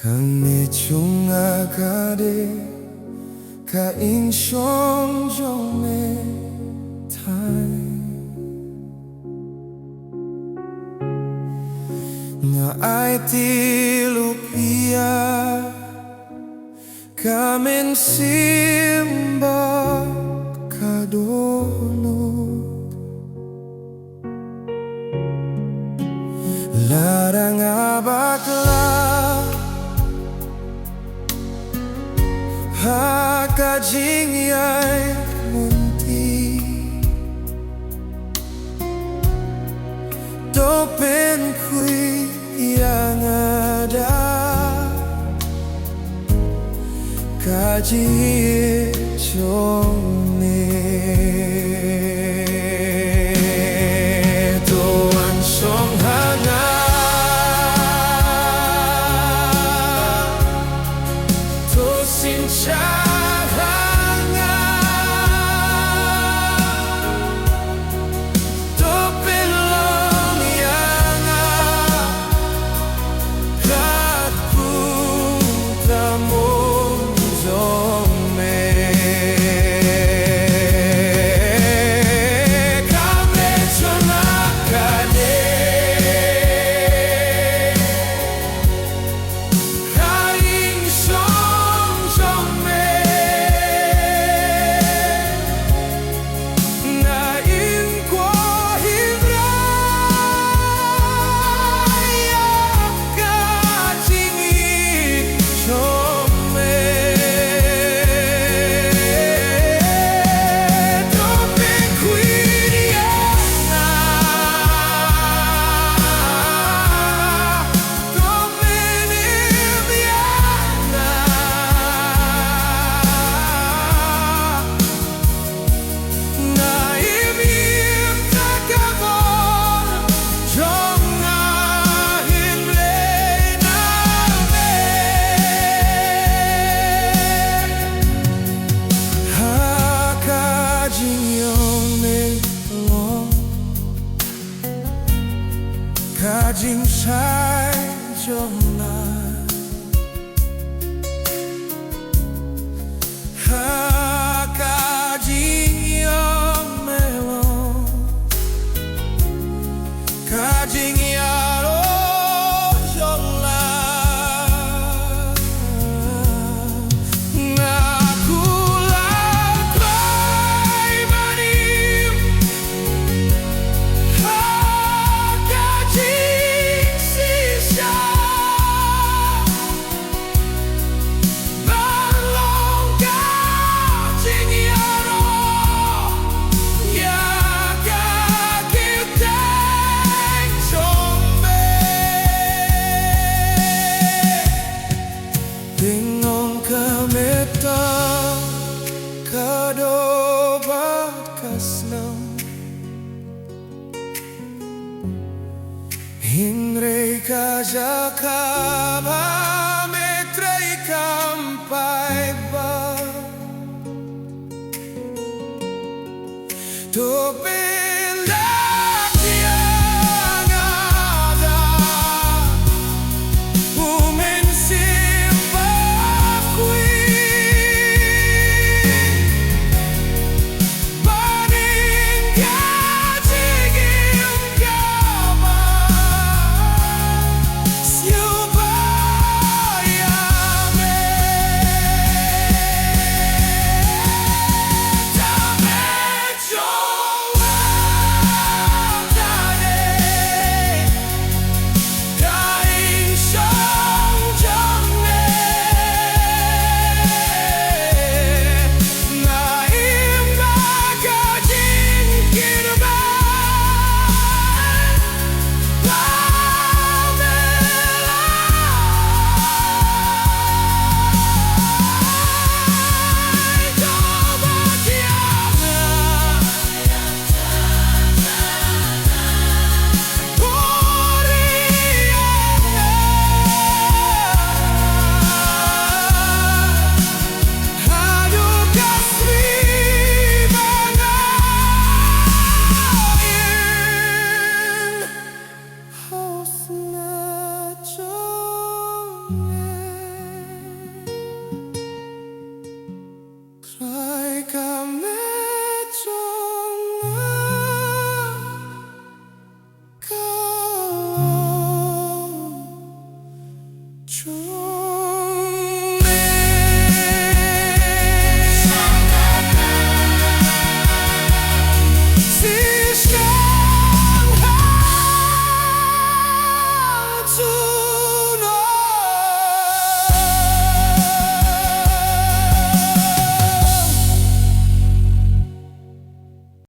Kami chung agade ka iing Shong Jong Trai nga ay tilupia kamin simba kadolo larang abakla hakajing ay munti topen kui yang ada kaji Jong tuan Shong hanga to sin hanga to pelong yang kat putra Jong Kajing Trai Jong kajing yang melon kajing yaro Jong ngaku lakai manim kajing sisa balong kajing yaro ya kakiteng sombe bingung kameta kadoba kasnam Hingre kajakaba